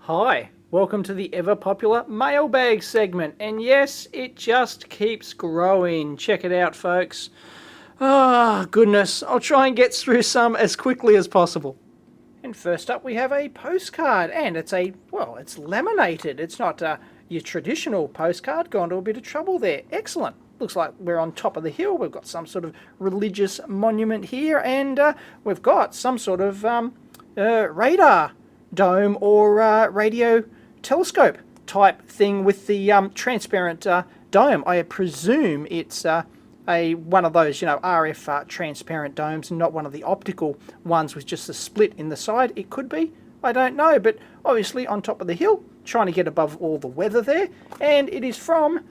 Hi, welcome to the ever popular mailbag segment, and yes, it just keeps growing. Check it out, folks. Ah, goodness, I'll try and get through some as quickly as possible. And first up we have a postcard, and it's laminated. It's not your traditional postcard. Gone to a bit of trouble there. Excellent. Looks like we're on top of the hill. We've got some sort of religious monument here, and we've got some sort of radar dome or radio telescope type thing with the transparent dome. I presume it's one of those, RF transparent domes, and not one of the optical ones with just a split in the side. It could be, I don't know, but obviously on top of the hill, trying to get above all the weather there. And it is from,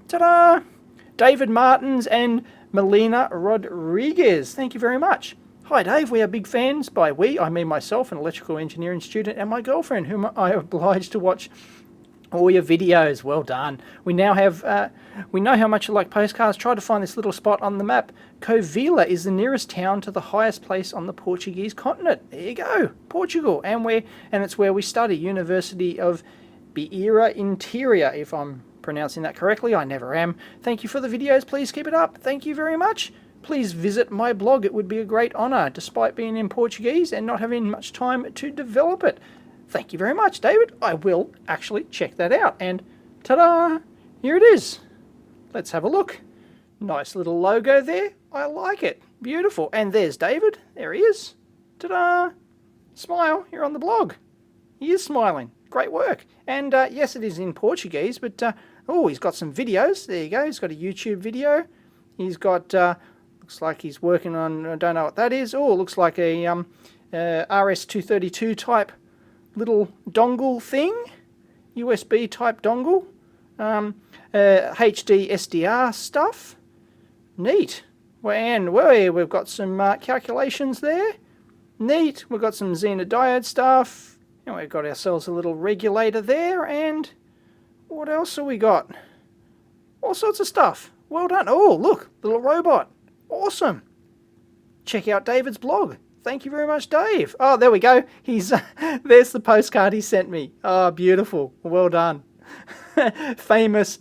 ta-da, David Martins and Melina Rodriguez. Thank you very much. Hi Dave, we are big fans. By we, I mean myself, an electrical engineering student, and my girlfriend, whom I am obliged to watch all your videos. Well done. We now have, we know how much you like postcards. Try to find this little spot on the map. Covila is the nearest town to the highest place on the Portuguese continent. There you go, Portugal, and it's where we study, University of Beira Interior, if I'm pronouncing that correctly. I never am. Thank you for the videos. Please keep it up. Thank you very much. Please visit my blog. It would be a great honour, despite being in Portuguese and not having much time to develop it. Thank you very much, David. I will actually check that out. And ta-da! Here it is. Let's have a look. Nice little logo there. I like it. Beautiful. And there's David. There he is. Ta-da! Smile. You're on the blog. He is smiling. Great work. And yes, it is in Portuguese, but he's got some videos. There you go. He's got a YouTube video. He's got... looks like he's working on, I don't know what that is. Oh, it looks like a RS-232 type little dongle thing. USB type dongle. HD SDR stuff. Neat. And we've got some calculations there. Neat. We've got some Zener diode stuff. And we've got ourselves a little regulator there. And what else have we got? All sorts of stuff. Well done. Oh, look, little robot. Awesome. Check out David's blog. Thank you very much, Dave. Oh, there we go. He's there's the postcard he sent me. Oh, beautiful. Well done. Famoso.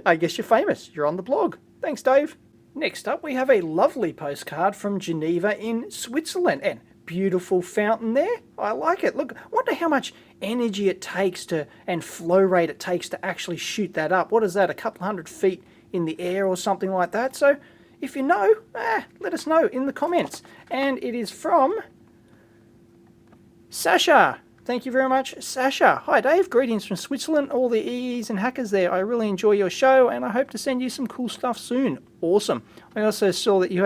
I guess you're famous. You're on the blog. Thanks, Dave. Next up, we have a lovely postcard from Geneva in Switzerland. And beautiful fountain there. I like it. Look, I wonder how much energy it takes and flow rate it takes to actually shoot that up. What is that, a couple hundred feet in the air or something like that? So if you know, let us know in the comments. And it is from Sasha. Thank you very much, Sasha. Hi Dave, greetings from Switzerland, all the EEs and hackers there. I really enjoy your show and I hope to send you some cool stuff soon. Awesome. I also saw that you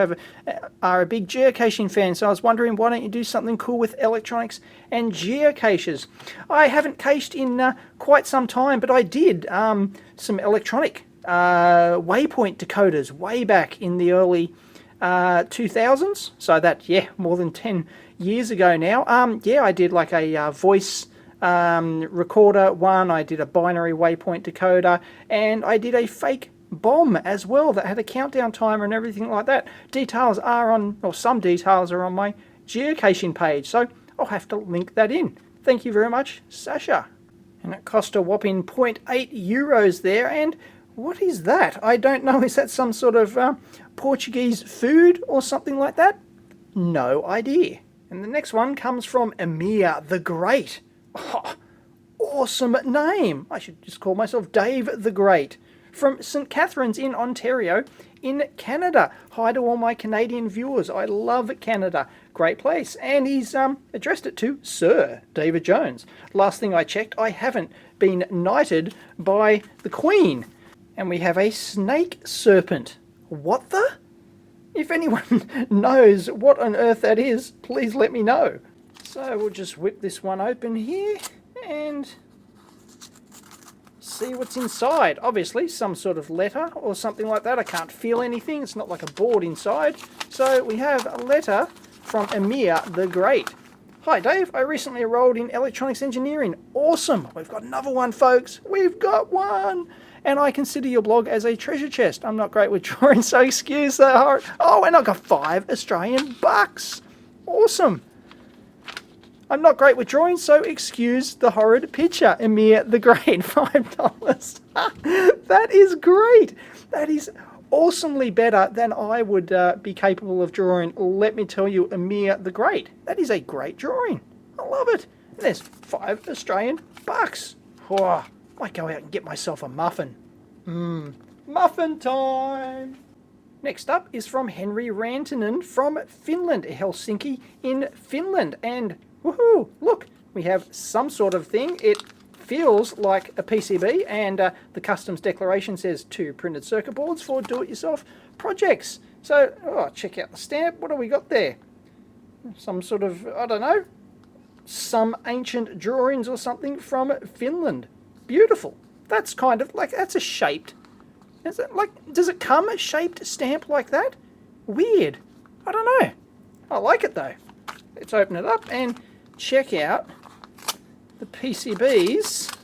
are a big geocaching fan, so I was wondering, why don't you do something cool with electronics and geocaches? I haven't cached in quite some time, but I did some electronic waypoint decoders way back in the early 2000s. So that, more than 10 years ago now. I did like a voice recorder one. I did a binary waypoint decoder, and I did a fake bomb as well that had a countdown timer and everything like that. Some details are on my geocaching page, so I'll have to link that in. Thank you very much, Sasha. And it cost a whopping 0.8 euros there. And what is that? I don't know. Is that some sort of Portuguese food or something like that? No idea. And the next one comes from Emir the Great. Oh, awesome name. I should just call myself Dave the Great. From St. Catharines in Ontario in Canada. Hi to all my Canadian viewers. I love Canada. Great place. And he's addressed it to Sir David Jones. Last thing I checked, I haven't been knighted by the Queen. And we have a snake serpent. What the? If anyone knows what on earth that is, please let me know. So we'll just whip this one open here and see what's inside. Obviously some sort of letter or something like that. I can't feel anything. It's not like a board inside. So we have a letter from Emir the Great. Hi Dave, I recently enrolled in electronics engineering. Awesome. We've got another one, folks. We've got one. And I consider your blog as a treasure chest. I'm not great with drawing, so excuse the horror. Oh, and I got 5 Australian bucks. Awesome. I'm not great with drawing, so excuse the horrid picture. Emir the Great, $5. That is great. That is awesomely better than I would be capable of drawing. Let me tell you, Emir the Great. That is a great drawing. I love it. And there's $5 Australian bucks. Oh, might go out and get myself a muffin. Muffin time. Next up is from Henry Rantanen from Finland, Helsinki in Finland. And woohoo, look, we have some sort of thing. It feels like a PCB, and the customs declaration says 2 printed circuit boards for do-it-yourself projects. So, check out the stamp. What do we got there? Some sort of, I don't know, some ancient drawings or something from Finland. Beautiful. That's kind of like, that's a shaped, is it like, does it come a shaped stamp like that? Weird. I don't know. I like it though. Let's open it up and check out the PCBs.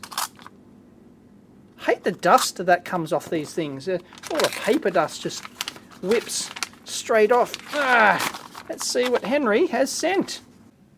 Hate the dust that comes off these things. All the paper dust just whips straight off. Let's see what Henry has sent.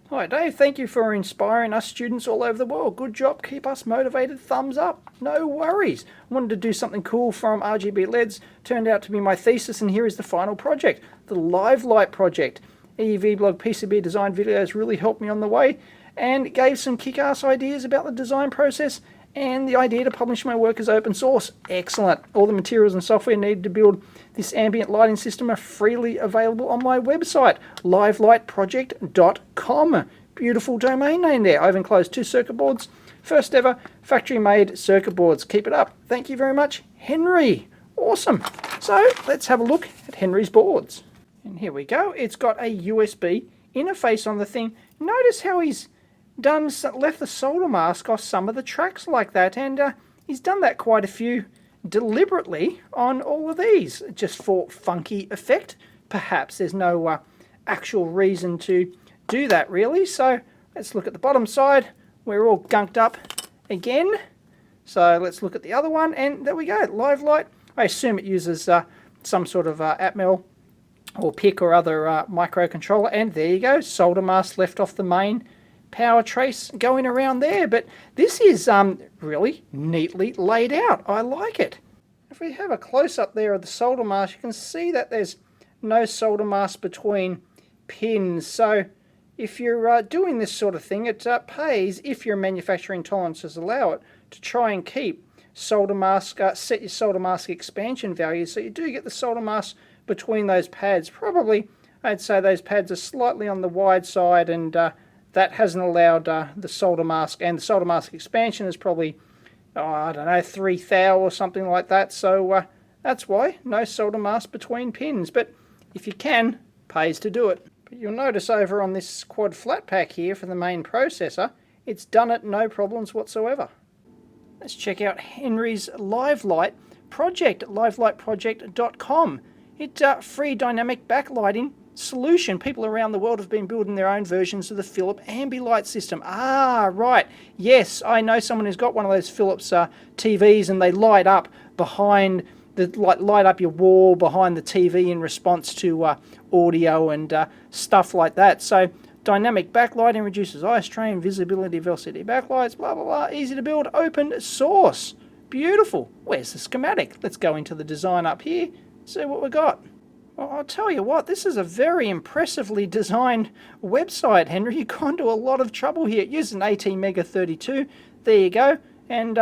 Hi Dave, thank you for inspiring us students all over the world. Good job, keep us motivated, thumbs up. No worries. Wanted to do something cool from RGB LEDs. Turned out to be my thesis, and here is the final project. The Live Light project. EEVblog PCB design videos really helped me on the way and gave some kick-ass ideas about the design process, and the idea to publish my work as open source. Excellent. All the materials and software needed to build this ambient lighting system are freely available on my website, livelightproject.com. Beautiful domain name there. I've enclosed 2 circuit boards. First ever factory-made circuit boards. Keep it up. Thank you very much, Henry. Awesome. So let's have a look at Henry's boards. And here we go. It's got a USB interface on the thing. Notice how he's left the solder mask off some of the tracks like that, and he's done that quite a few deliberately on all of these, just for funky effect. Perhaps there's no actual reason to do that really. So let's look at the bottom side. We're all gunked up again. So let's look at the other one, and there we go. Live Light. I assume it uses some sort of Atmel or PIC or other microcontroller, and there you go. Solder mask left off the main power trace going around there, but this is really neatly laid out. I like it. If we have a close-up there of the solder mask, you can see that there's no solder mask between pins. So if you're doing this sort of thing, it pays, if your manufacturing tolerances allow it, to try and keep solder mask, set your solder mask expansion values so you do get the solder mask between those pads. Probably, I'd say those pads are slightly on the wide side, and that hasn't allowed the solder mask, and the solder mask expansion is probably, I don't know, 3 thou or something like that. So that's why no solder mask between pins. But if you can, pays to do it. But you'll notice over on this quad flat pack here for the main processor, it's done it no problems whatsoever. Let's check out Henry's Live Light project at livelightproject.com. It's a free dynamic backlighting solution. People around the world have been building their own versions of the Philips Ambilight system. Right. Yes, I know someone who's got one of those Philips TVs, and they light up behind the light up your wall behind the TV in response to audio and stuff like that. So dynamic backlighting reduces eye strain, visibility of LCD backlights, blah blah blah. Easy to build, open source. Beautiful. Where's the schematic? Let's go into the design up here, see what we got. Well, I'll tell you what, this is a very impressively designed website, Henry. You've gone to a lot of trouble here. It uses an ATmega32. There you go. And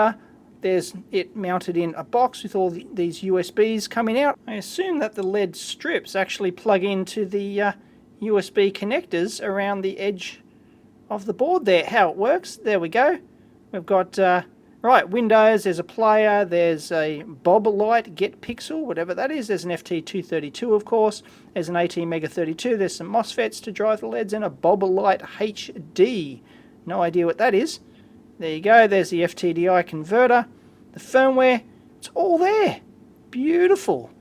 there's it mounted in a box with all these USBs coming out. I assume that the LED strips actually plug into the USB connectors around the edge of the board there. How it works, there we go. We've got right, Windows, there's a player, there's a Bob Light, Get Pixel, whatever that is. There's an FT232, of course. There's an ATmega32. There's some MOSFETs to drive the LEDs, and a Bob Light HD. No idea what that is. There you go. There's the FTDI converter. The firmware, it's all there. Beautiful.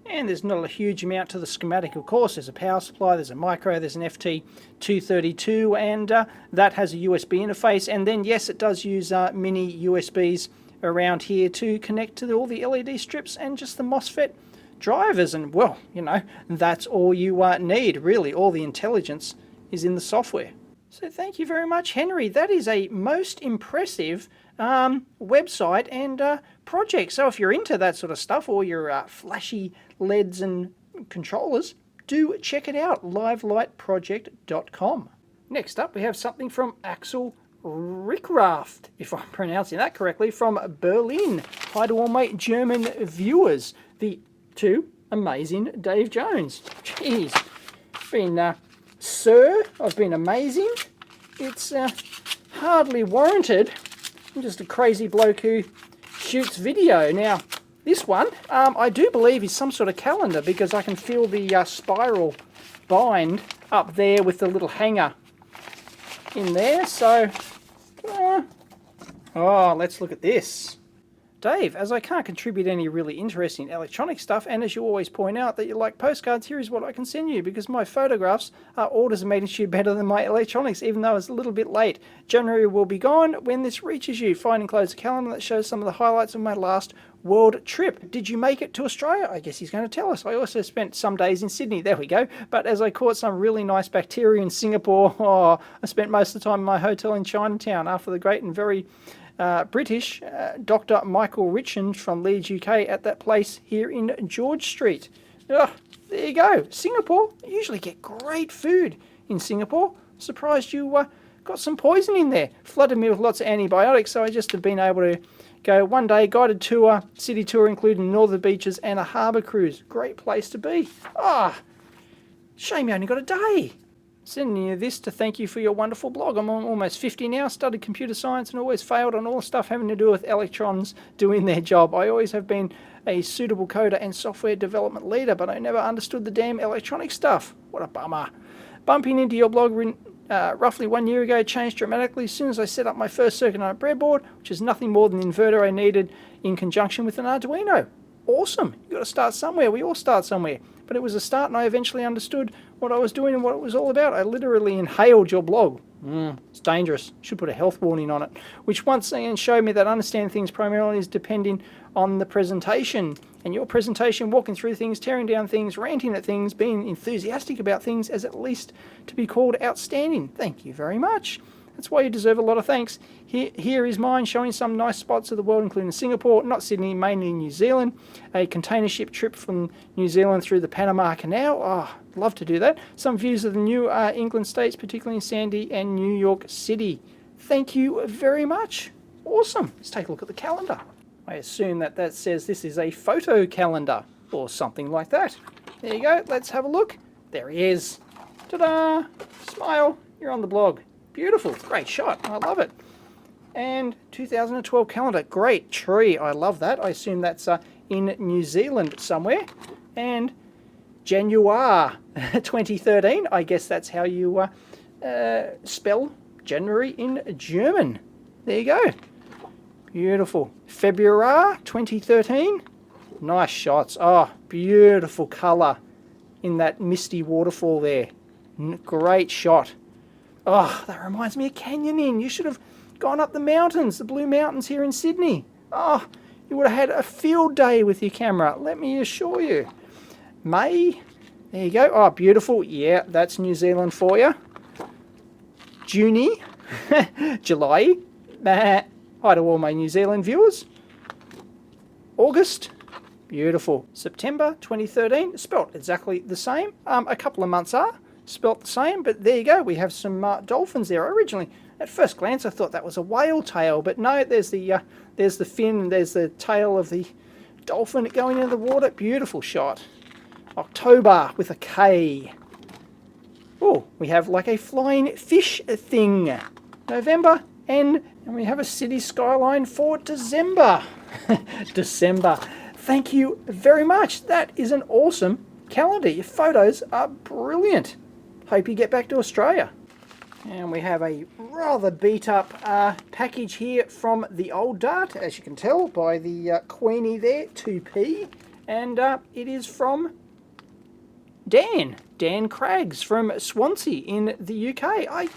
And there's not a huge amount to the schematic, of course. There's a power supply, there's a micro, there's an FT232, and that has a USB interface. And then, yes, it does use mini USBs around here to connect to all the LED strips and just the MOSFET drivers. And, well, you know, that's all you need, really. All the intelligence is in the software. So thank you very much, Henry. That is a most impressive website and project. So if you're into that sort of stuff, or your flashy LEDs and controllers, do check it out, livelightproject.com. Next up, we have something from Axel Rickraft, if I'm pronouncing that correctly, from Berlin. Hi to all my German viewers, the two amazing Dave Jones. Jeez, sir, I've been amazing. It's hardly warranted. I'm just a crazy bloke who shoots video. Now, this one, I do believe is some sort of calendar, because I can feel the spiral bind up there with the little hanger in there. So, let's look at this. Dave, as I can't contribute any really interesting electronic stuff, and as you always point out that you like postcards, here is what I can send you, because my photographs are orders of magnitude better than my electronics, even though it's a little bit late. January will be gone when this reaches you. Find enclosed a calendar that shows some of the highlights of my last world trip. Did you make it to Australia? I guess he's going to tell us. I also spent some days in Sydney. There we go. But as I caught some really nice bacteria in Singapore, I spent most of the time in my hotel in Chinatown after the great and very British Dr. Michael Richand from Leeds, UK, at that place here in George Street. There you go. Singapore. You usually get great food in Singapore. Surprised you got some poison in there. Flooded me with lots of antibiotics, so I just have been able to go one day, guided tour, city tour, including northern beaches and a harbour cruise. Great place to be. Shame you only got a day. Sending you this to thank you for your wonderful blog. I'm almost 50 now, studied computer science and always failed on all stuff having to do with electrons doing their job. I always have been a suitable coder and software development leader, but I never understood the damn electronic stuff. What a bummer. Bumping into your blog roughly 1 year ago changed dramatically as soon as I set up my first circuit on a breadboard, which is nothing more than the inverter I needed in conjunction with an Arduino. Awesome. You've got to start somewhere. We all start somewhere. But it was a start, and I eventually understood what I was doing and what it was all about. I literally inhaled your blog. It's dangerous. Should put a health warning on it. Which once again showed me that understanding things primarily is depending on the presentation. And your presentation, walking through things, tearing down things, ranting at things, being enthusiastic about things, is at least to be called outstanding. Thank you very much. That's why you deserve a lot of thanks. Here is mine showing some nice spots of the world, including Singapore, not Sydney, mainly New Zealand. A container ship trip from New Zealand through the Panama Canal. Love to do that. Some views of the New England states, particularly in Sandy and New York City. Thank you very much. Awesome. Let's take a look at the calendar. I assume that says this is a photo calendar or something like that. There you go. Let's have a look. There he is. Ta-da! Smile. You're on the blog. Beautiful. Great shot. I love it. And 2012 calendar. Great tree. I love that. I assume that's in New Zealand somewhere. And January 2013. I guess that's how you spell January in German. There you go. Beautiful. February 2013. Nice shots. Beautiful colour in that misty waterfall there. Great shot. That reminds me of canyoning. You should have gone up the mountains, the Blue Mountains here in Sydney. You would have had a field day with your camera, let me assure you. May, there you go. Beautiful. Yeah, that's New Zealand for you. June, July. Hi to all my New Zealand viewers. August. Beautiful. September 2013. Spelt exactly the same. A couple of months are spelt the same, but there you go. We have some dolphins there. Originally, at first glance, I thought that was a whale tail, but no, there's the fin, there's the tail of the dolphin going into the water. Beautiful shot. October with a K. We have like a flying fish thing. November, and we have a city skyline for December. December. Thank you very much. That is an awesome calendar. Your photos are brilliant. Hope you get back to Australia. And we have a rather beat up package here from the old Dart, as you can tell by the Queenie there, 2P. And it is from Dan Craggs from Swansea in the UK. I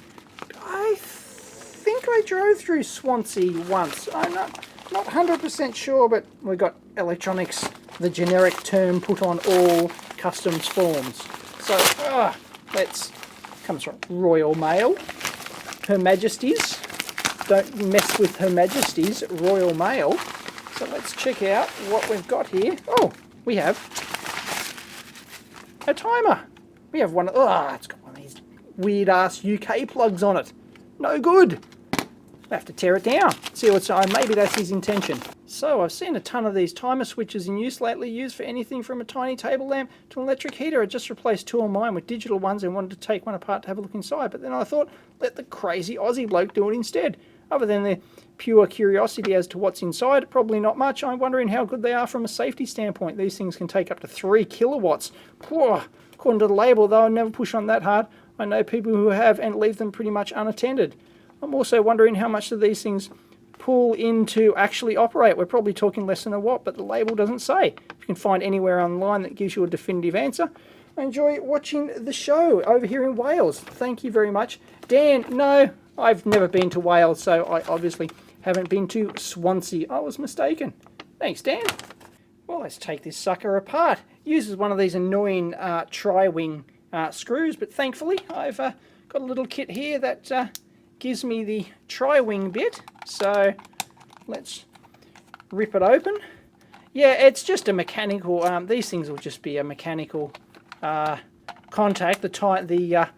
think I drove through Swansea once. I'm not 100% sure, but we got electronics, the generic term put on all customs forms. So, let's, comes from Royal Mail. Her Majesty's. Don't mess with Her Majesty's Royal Mail. So let's check out what we've got here. Oh, we have a timer. We have one. Oh, it's got one of these weird-ass UK plugs on it. No good. I have to tear it down. See what's on. Maybe that's his intention. So I've seen a ton of these timer switches in use lately, used for anything from a tiny table lamp to an electric heater. I just replaced two of mine with digital ones and wanted to take one apart to have a look inside. But then I thought, let the crazy Aussie bloke do it instead. Other than the pure curiosity as to what's inside, probably not much. I'm wondering how good they are from a safety standpoint. These things can take up to 3 kilowatts. Whoa. According to the label, though, I'll never push on that hard. I know people who have and leave them pretty much unattended. I'm also wondering how much do these things pull in to actually operate. We're probably talking less than a watt, but the label doesn't say. If you can find anywhere online that gives you a definitive answer, I enjoy watching the show over here in Wales. Thank you very much. Dan, no, I've never been to Wales, so I obviously haven't been to Swansea. I was mistaken. Thanks, Dan. Well, let's take this sucker apart. Uses one of these annoying tri-wing screws, but thankfully I've got a little kit here that gives me the tri-wing bit. So let's rip it open. Yeah, it's just a mechanical. These things will just be a mechanical contact. The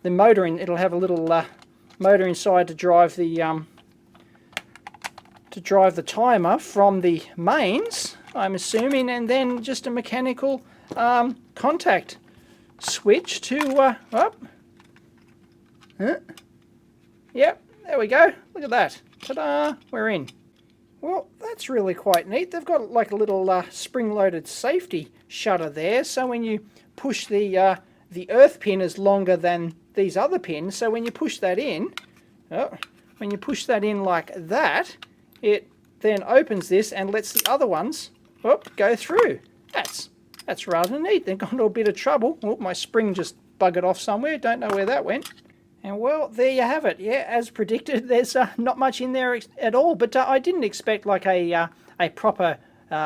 motor it'll have a little motor inside to drive the timer from the mains, I'm assuming, and then just a mechanical contact switch to Yep, there we go. Look at that. Ta-da! We're in. Well, that's really quite neat. They've got like a little spring-loaded safety shutter there, so when you push the earth pin is longer than these other pins, so when you push that in, like that, it then opens this and lets the other ones go through. That's rather neat. They've gone to a bit of trouble. Oh, my spring just buggered off somewhere. Don't know where that went. And well, there you have it. Yeah, as predicted, there's not much in there at all. But I didn't expect like a proper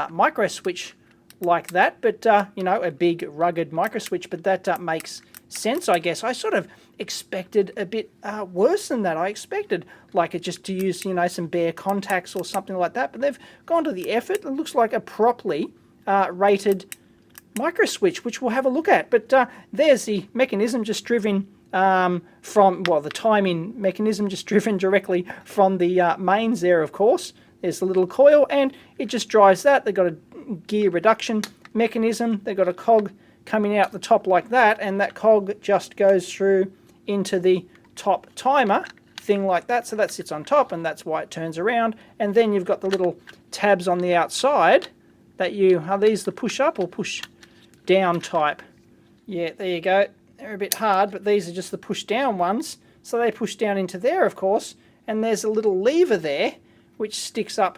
micro switch like that. But you know, a big rugged micro switch. But that makes sense, I guess. I sort of expected a bit worse than that. I expected like it just to use, you know, some bare contacts or something like that. But they've gone to the effort. It looks like a properly rated micro switch, which we'll have a look at. But there's the mechanism just driven from, well, the timing mechanism just driven directly from the mains there, of course. There's the little coil, and it just drives that. They've got a gear reduction mechanism. They've got a cog coming out the top like that, and that cog just goes through into the top timer thing like that. So that sits on top, and that's why it turns around. And then you've got the little tabs on the outside that are these the push up or push down type? Yeah, there you go. They're a bit hard, but these are just the push down ones. So they push down into there, of course, and there's a little lever there which sticks up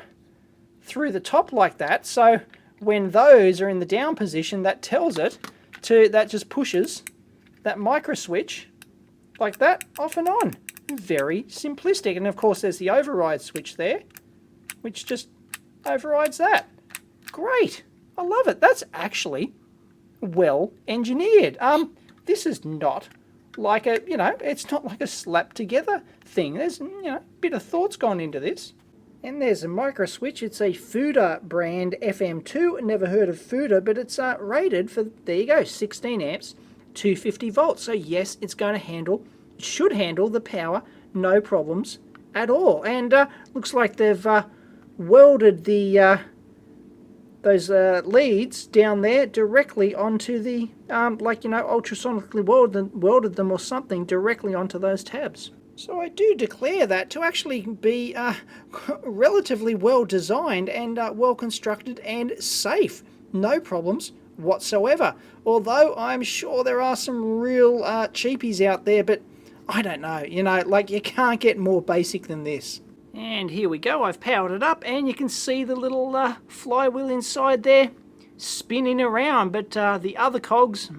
through the top like that. So when those are in the down position, that tells it that just pushes that micro switch like that off and on. Very simplistic. And of course there's the override switch there, which just overrides that. Great. I love it. That's actually well engineered. This is not like a, you know, it's not like a slap together thing. There's, you know, a bit of thought's gone into this. And there's a micro switch. It's a Fuda brand FM2. Never heard of Fuda, but it's rated for, there you go, 16 amps, 250 volts. So yes, it's going to handle, should handle the power, no problems at all. And looks like they've welded the those leads down there directly onto the, like, you know, ultrasonically welded them or something directly onto those tabs. So I do declare that to actually be relatively well designed and well constructed and safe. No problems whatsoever. Although I'm sure there are some real cheapies out there, but I don't know, you know, like you can't get more basic than this. And here we go, I've powered it up and you can see the little flywheel inside there spinning around, but the other cogs,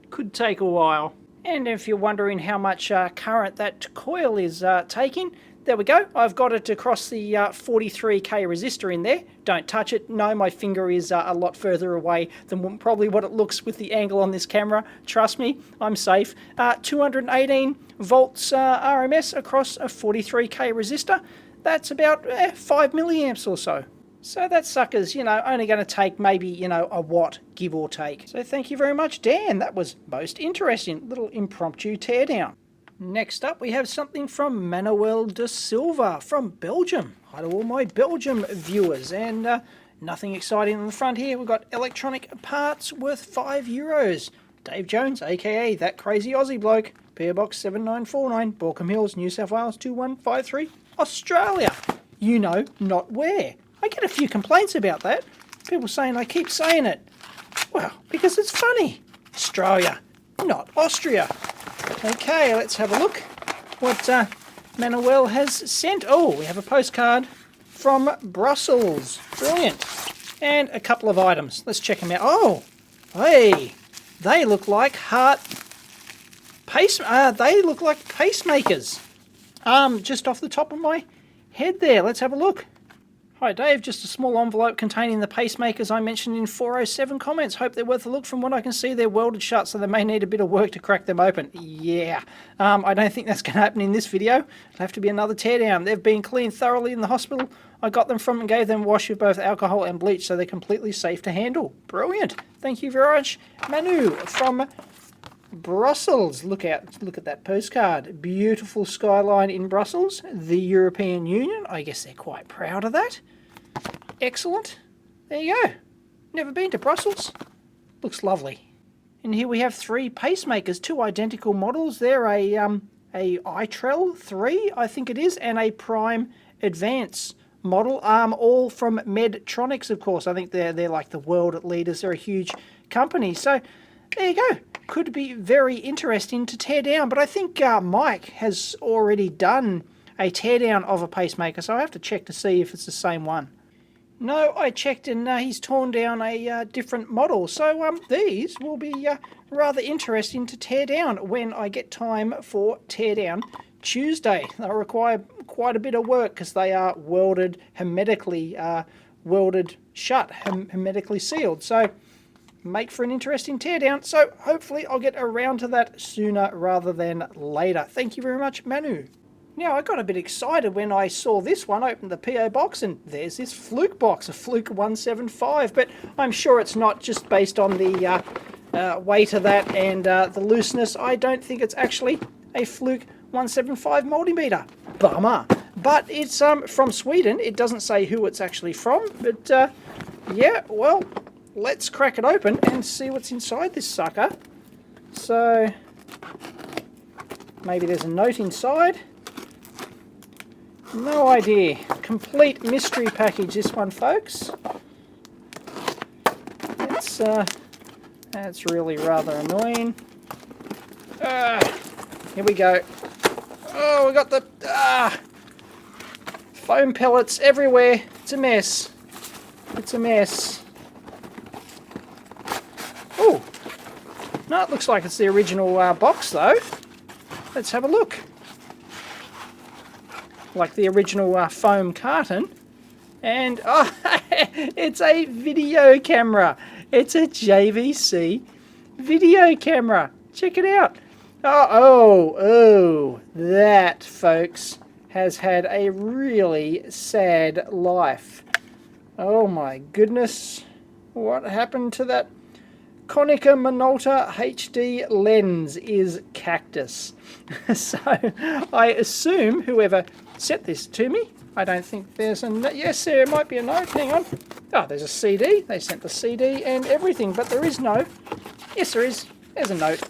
could take a while. And if you're wondering how much current that coil is taking, there we go. I've got it across the 43k resistor in there. Don't touch it. No, my finger is a lot further away than probably what it looks with the angle on this camera. Trust me, I'm safe. 218 volts RMS across a 43k resistor. That's about 5 milliamps or so. So that sucker's, only going to take maybe, a watt, give or take. So thank you very much, Dan. That was most interesting. Little impromptu teardown. Next up, we have something from Manuel de Silva from Belgium. Hi to all my Belgium viewers. And nothing exciting on the front here. We've got electronic parts worth €5. Dave Jones, aka That Crazy Aussie Bloke. PO Box 7949, Borkham Hills, New South Wales 2153, Australia. You know, not where. I get a few complaints about that. People saying I keep saying it. Well, because it's funny. Australia, not Austria. Okay, let's have a look what Manuel has sent. Oh, we have a postcard from Brussels. Brilliant. And a couple of items. Let's check them out. Oh, hey, they look like they look like pacemakers. Just off the top of my head there. Let's have a look. Hi Dave, just a small envelope containing the pacemakers I mentioned in 407 comments. Hope they're worth a look. From what I can see, they're welded shut, so they may need a bit of work to crack them open. Yeah, I don't think that's going to happen in this video. It'll have to be another teardown. They've been cleaned thoroughly in the hospital. I got them from and gave them a wash with both alcohol and bleach, so they're completely safe to handle. Brilliant. Thank you very much, Manu from Brussels. Look at that postcard. Beautiful skyline in Brussels, the European Union. I guess they're quite proud of that. Excellent. There you go. Never been to Brussels. Looks lovely. And here we have 3 pacemakers, 2 identical models. They're a iTrel 3, I think it is, and a Prime Advance model. All from Medtronics, of course. I think they're like the world leaders. They're a huge company. So there you go. Could be very interesting to tear down. But I think Mike has already done a teardown of a pacemaker, so I have to check to see if it's the same one. No, I checked and he's torn down a different model. So these will be rather interesting to tear down when I get time for Teardown Tuesday. They'll require quite a bit of work because they are welded hermetically, welded shut, hermetically sealed. So make for an interesting teardown. So hopefully I'll get around to that sooner rather than later. Thank you very much, Manu. Now, I got a bit excited when I saw this one, opened the PO box, and there's this Fluke box, a Fluke 175, but I'm sure it's not just based on the weight of that and the looseness. I don't think it's actually a Fluke 175 multimeter. Bummer. But it's from Sweden. It doesn't say who it's actually from, but yeah, well, let's crack it open and see what's inside this sucker. So, maybe there's a note inside. No idea. Complete mystery package, this one, folks. That's really rather annoying. Here we go. Oh, we got the foam pellets everywhere. It's a mess. It's a mess. Oh, no, it looks like it's the original box, though. Let's have a look. Like the original foam carton. And, oh, it's a video camera. It's a JVC video camera. Check it out. Oh, that, folks, has had a really sad life. Oh my goodness. What happened to that? Konica Minolta HD lens is cactus. So I assume whoever sent this to me, I don't think there's a note. Yes, there might be a note. Hang on. Oh, there's a CD. They sent the CD and everything, but there is no. Yes, there is. There's a note.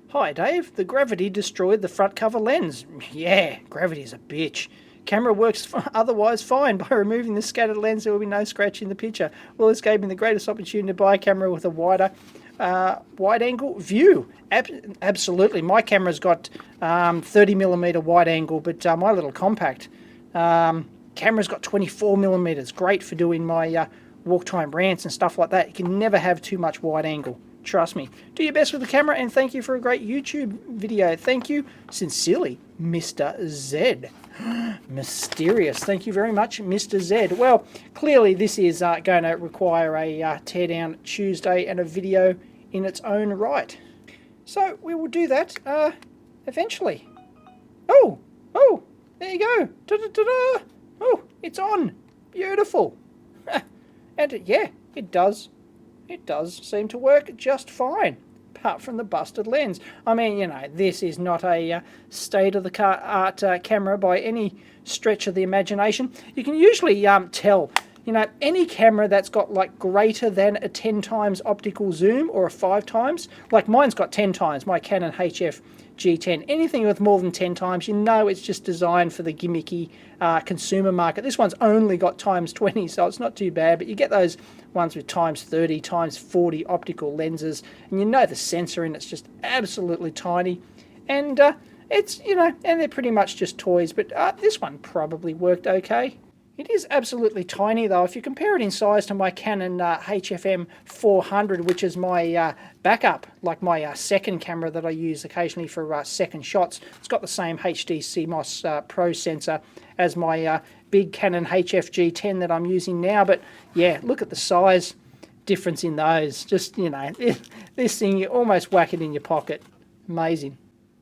Hi, Dave. The gravity destroyed the front cover lens. Yeah, gravity's a bitch. Camera works otherwise fine. By removing the scattered lens, there will be no scratch in the picture. Well, this gave me the greatest opportunity to buy a camera with a wider wide-angle view. Absolutely. My camera's got 30mm wide-angle, but my little compact camera's got 24mm. Great for doing my walk-time rants and stuff like that. You can never have too much wide-angle. Trust me. Do your best with the camera, and thank you for a great YouTube video. Thank you. Sincerely, Mr. Z. Mysterious. Thank you very much, Mr. Z. Well, clearly this is going to require a Teardown Tuesday and a video in its own right. So we will do that eventually. Oh, there you go. Da-da-da-da. Oh, it's on. Beautiful. And yeah, it does. It does seem to work just fine, apart from the busted lens. I mean, you know, this is not a state-of-the-art camera by any stretch of the imagination. You can usually tell, you know, any camera that's got like greater than a 10 times optical zoom or a 5 times, like mine's got 10 times, my Canon HF G10. Anything with more than 10 times, you know it's just designed for the gimmicky consumer market. This one's only got times 20, so it's not too bad, but you get those ones with times 30, times 40 optical lenses, and you know the sensor in it's just absolutely tiny, and it's, you know, and they're pretty much just toys, but this one probably worked okay. It is absolutely tiny though. If you compare it in size to my Canon HFM 400, which is my backup, like my second camera that I use occasionally for second shots, it's got the same HD CMOS Pro sensor as my big Canon HF G10 that I'm using now. But yeah, look at the size difference in those. Just, you know, this thing, you almost whack it in your pocket. Amazing.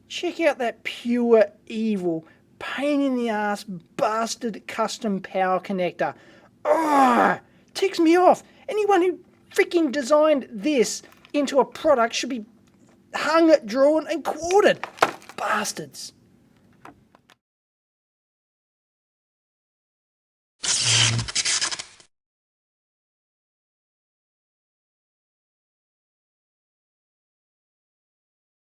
Check out that pure evil, pain in the ass, bastard custom power connector. Oh, ticks me off. Anyone who freaking designed this into a product should be hung, drawn and quartered. Bastards.